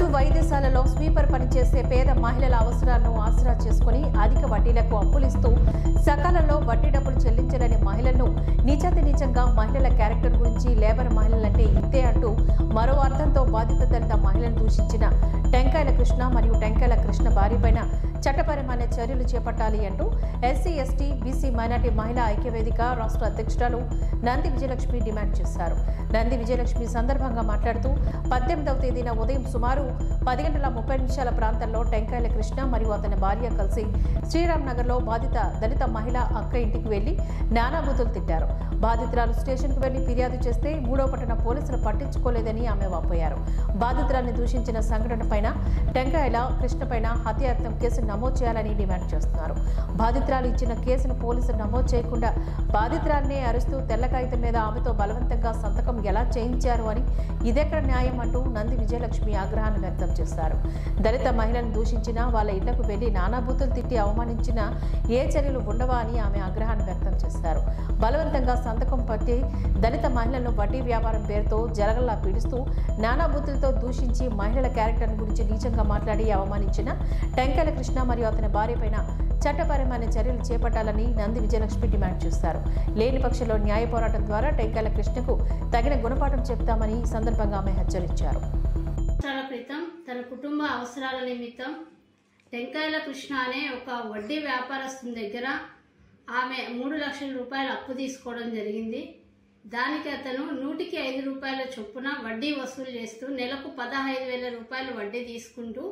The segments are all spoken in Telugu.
ప్రభుత్వ వైద్యశాలలో స్వీపర్ పనిచేసే పేద మహిళల అవసరాలను ఆసరా చేసుకుని అధిక వడ్డీలకు అప్పులిస్తూ సకాలంలో వడ్డీ డబ్బులు చెల్లించలేని మహిళలను నీచంగా మహిళల క్యారెక్టర్ గురించి లేబర్ మహిళలంటే ఇంతే అంటూ మరో అర్థంతో బాధిత దళిత మహిళలను దూషించిన టెంకాయల కృష్ణ మరియు టెంకాయల కృష్ణ భార్యపైన చట్టపరమైన చర్యలు చేపట్టాలి అంటూ ఎస్సీ ఎస్టీ బీసీ మైనార్టీ మహిళా ఐక్యవేదిక రాష్ట్ర అధ్యక్షురాలు నంది విజయలక్ష్మి డిమాండ్ చేశారు. నంది విజయలక్ష్మి సందర్భంగా మాట్లాడుతూ 18వ తేదీన ఉదయం సుమారు 10:30 ప్రాంతంలో టెంకాయల కృష్ణ మరియు అతని భార్య కలిసి శ్రీరామ్ నగర్లో బాధిత దళిత మహిళ అక్క ఇంటికి వెళ్లి నానాబూతులు తిట్టారు. బాధితురాలు స్టేషన్కు వెళ్లి ఫిర్యాదు చేస్తే 3వ పట్టణ పోలీసులు పట్టించుకోలేదని ఆమె వాపోయారు. బాధితురాన్ని దూషించిన సంఘటన పైన టెంకాయల కృష్ణపైన హత్యాయత్నం కేసు నమోదు చేయాలని డిమాండ్ చేస్తున్నారు. బాధితురాలు ఇచ్చిన కేసును పోలీసులు నమోదు చేయకుండా బాధితురాల్ని అరుస్తూ తెల్ల కాగితం మీద ఆమెతో బలవంతంగా సంతకం ఎలా చేయించారు అని ఇదెక్కడ న్యాయం అంటూ నంది విజయలక్ష్మి ఆగ్రహాన్ని వ్యక్తం చేశారు. దళిత మహిళలను దూషించిన వాళ్ళ ఇళ్లకు వెళ్లి నానాబూతులు తిట్టి అవమానించిన ఏ చర్యలు ఉండవా అని ఆమె ఆగ్రహాన్ని వ్యక్తం చేశారు. బలవంతంగా సంతకం పట్టి దళిత మహిళలను వడ్డీ వ్యాపారం పేరుతో జలగల్లా పీడిస్తూ నానాబూతులతో దూషించి మహిళల క్యారెక్టర్ గురించి నీచంగా మాట్లాడి అవమానించిన టెంకాయల కృష్ణ మరియు అతని భార్యపైన చట్టపరమైన చర్యలు చేపట్టాలని నంది విజయలక్ష్మి డిమాండ్ చేశారు. లేని పక్షంలో న్యాయ పోరాటం ద్వారా టెంకాయల కృష్ణకు తగిన గుణపాఠం చెప్తామని ఈ సందర్భంగా ఆమె హెచ్చరించారు. క్రితం తన కుటుంబ అవసరాల నిమిత్తం టెంకాయల కృష్ణ అనే ఒక వడ్డీ వ్యాపారస్తుని దగ్గర ఆమె 3 లక్షల రూపాయలు అప్పు తీసుకోవడం జరిగింది. దానికి అతను 100కి 5 రూపాయల చొప్పున వడ్డీ వసూలు చేస్తూ నెలకు 15,000 రూపాయలు వడ్డీ తీసుకుంటూ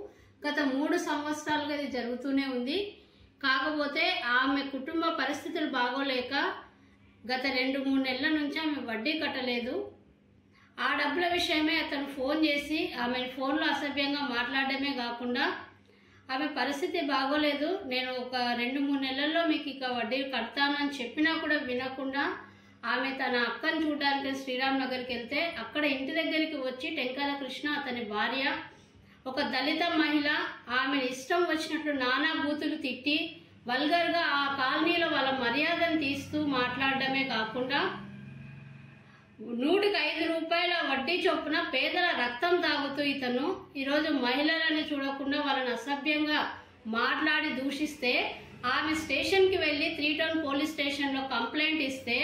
గత 3 సంవత్సరాలుగా ఇది జరుగుతూనే ఉంది. కాకపోతే ఆమె కుటుంబ పరిస్థితులు బాగోలేక గత 2-3 నెలల నుంచి ఆమె వడ్డీ కట్టలేదు. ఆ డబ్బుల విషయమే అతను ఫోన్ చేసి ఆమె ఫోన్లో అసభ్యంగా మాట్లాడడమే కాకుండా ఆమె పరిస్థితి బాగోలేదు, నేను ఒక 2-3 నెలల్లో మీకు ఇక వడ్డీ కడతానని చెప్పినా కూడా వినకుండా ఆమె తన అక్కని చూడడానికి శ్రీరామ్ నగర్కి వెళ్తే అక్కడ ఇంటి దగ్గరికి వచ్చి టెంకాయల కృష్ణ అతని భార్య ఒక దళిత మహిళ ఆమెను ఇష్టం వచ్చినట్లు నానా బూతులు తిట్టి వల్గర్గా ఆ కాలనీలో వాళ్ళ మర్యాదను తీస్తూ మాట్లాడడమే కాకుండా 100కి 5 రూపాయల వడ్డీ చొప్పున పేదల రక్తం తాగుతూ ఇతను ఈరోజు మహిళలని చూడకుండా వాళ్ళని అసభ్యంగా మాట్లాడి దూషిస్తే ఆమె స్టేషన్కి వెళ్ళి 3 టౌన్ పోలీస్ స్టేషన్లో కంప్లైంట్ ఇస్తే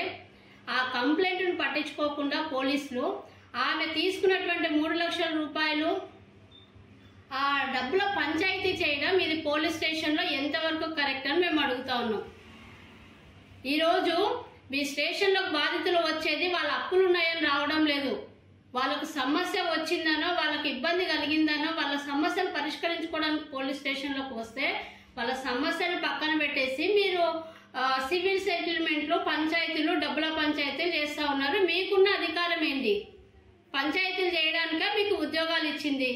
ఆ కంప్లైంట్ను పట్టించుకోకుండా పోలీసులు ఆమె తీసుకున్నటువంటి 3 లక్షల రూపాయలు ఆ డబ్బుల పంచాయతీ చేయడం ఇది పోలీస్ స్టేషన్లో ఎంతవరకు కరెక్ట్ అని మేము అడుగుతా ఉన్నాం. ఈరోజు మీ స్టేషన్లో బాధితులు వచ్చేది వాళ్ళ అప్పులు ఉన్నాయని రావడం లేదు, వాళ్ళకు సమస్య వచ్చిందనో వాళ్ళకి ఇబ్బంది కలిగిందనో వాళ్ళ సమస్యను పరిష్కరించుకోవడానికి పోలీస్ స్టేషన్లోకి వస్తే వాళ్ళ సమస్యను పక్కన పెట్టేసి మీరు సివిల్ సెటిల్మెంట్లు పంచాయతీలు డబ్బుల పంచాయతీలు చేస్తూ ఉన్నారు. మీకున్న అధికారం ఏంటి? పంచాయతీలు చేయడానికా మీకు ఉద్యోగాలు ఇచ్చింది?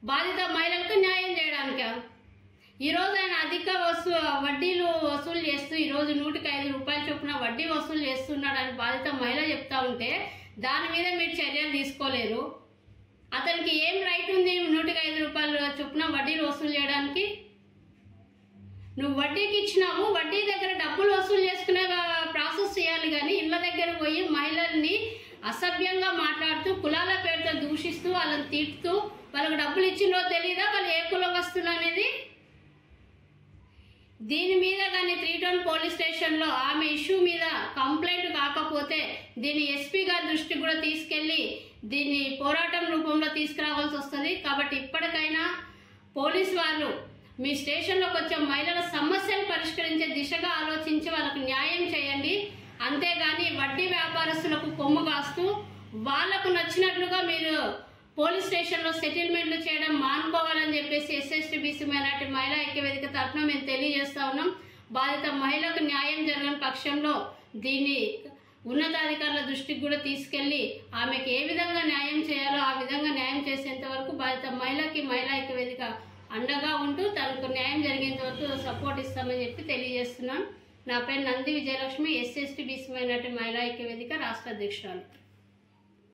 బాధిత మహిళలకు న్యాయం చేయడానికా? ఈరోజు ఆయన అధిక వడ్డీలు వసూలు చేస్తూ ఈరోజు 100కి 5 రూపాయల చొప్పున వడ్డీ వసూలు చేస్తున్నాడని బాధిత మహిళ చెప్తా ఉంటే దాని మీద మీరు చర్యలు తీసుకోలేరు. అతనికి ఏం రైట్ ఉంది 100కి 5 రూపాయల చొప్పున వడ్డీలు వసూలు చేయడానికి? నువ్వు వడ్డీకి ఇచ్చినావు, వడ్డీ దగ్గర డబ్బులు వసూలు చేసుకునే ప్రాసెస్ చేయాలి కానీ ఇళ్ళ దగ్గర పోయి మహిళల్ని అసభ్యంగా మాట్లాడుతూ కులాల పేరుతో దూషిస్తూ వాళ్ళని తిడుతూ వాళ్ళకు డబ్బులు ఇచ్చిందో తెలియదా వాళ్ళు ఏ కులవస్తులు అనేది? దీని మీద కానీ 3 టౌన్ పోలీస్ స్టేషన్లో ఆమె ఇష్యూ మీద కంప్లైంట్ కాకపోతే దీన్ని ఎస్పీ గారి దృష్టికి కూడా తీసుకెళ్లి దీన్ని పోరాటం రూపంలో తీసుకురావాల్సి వస్తుంది. కాబట్టి ఇప్పటికైనా పోలీస్ వాళ్ళు మీ స్టేషన్లోకి వచ్చే మహిళల సమస్యలు పరిష్కరించే దిశగా ఆలోచించి వాళ్ళకు న్యాయం చేయండి. అంతేగాని వడ్డీ వ్యాపారస్తులకు కొమ్ము కాస్తూ వాళ్లకు నచ్చినట్లుగా మీరు పోలీస్ స్టేషన్లో సెటిల్మెంట్లు చేయడం మానుకోవాలని చెప్పేసి ఎస్సీ బీసీ మైనార్టీ మహిళా ఐక్యవేదిక తరఫున మేము తెలియజేస్తా ఉన్నాం. బాధిత మహిళకు న్యాయం జరగని పక్షంలో దీన్ని ఉన్నతాధికారుల దృష్టికి కూడా తీసుకెళ్లి ఆమెకు ఏ విధంగా న్యాయం చేయాలో ఆ విధంగా న్యాయం చేసేంత వరకు బాధిత మహిళకి మహిళా ఐక్యవేదిక అండగా ఉంటూ తనకు న్యాయం జరిగేంత వరకు సపోర్ట్ ఇస్తామని చెప్పి తెలియజేస్తున్నాం. నా పేరు Nandi Vijayalakshmi, SC BC minority మహిళా ఐక్యవేదిక రాష్ట్ర అధ్యక్షురాలు.